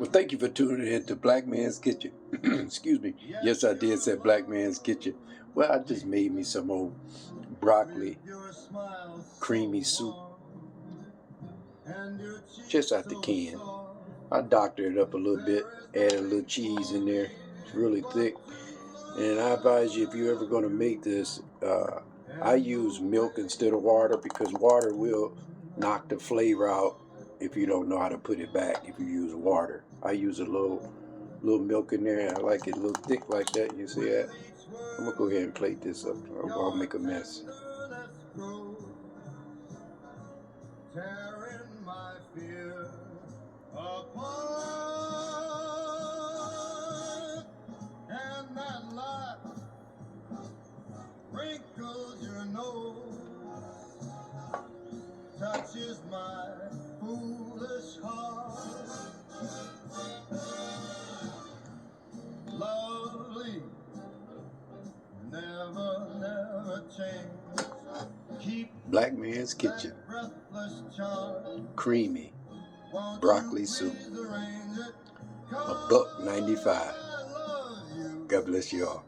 Well, thank you for tuning in to Black Man's Kitchen. Excuse me. Yes, I did say Black Man's Kitchen. Well, I just made me some old broccoli creamy soup just out the can. I doctored it up a little bit, added a little cheese in there. It's really thick. And I advise you, if you're ever going to make this, I use milk instead of water because water will knock the flavor out if you don't know how to put it back if you use water. I use a little milk in there, and I like it a little thick like that. You see that? I'm going to go ahead and plate this up or I'll make a mess. Tearing my fear apart, and that light wrinkles your nose, touches my foolish heart. Lovely, never change. Keep Black Man's Kitchen. Creamy broccoli soup. $1.95. God bless you all.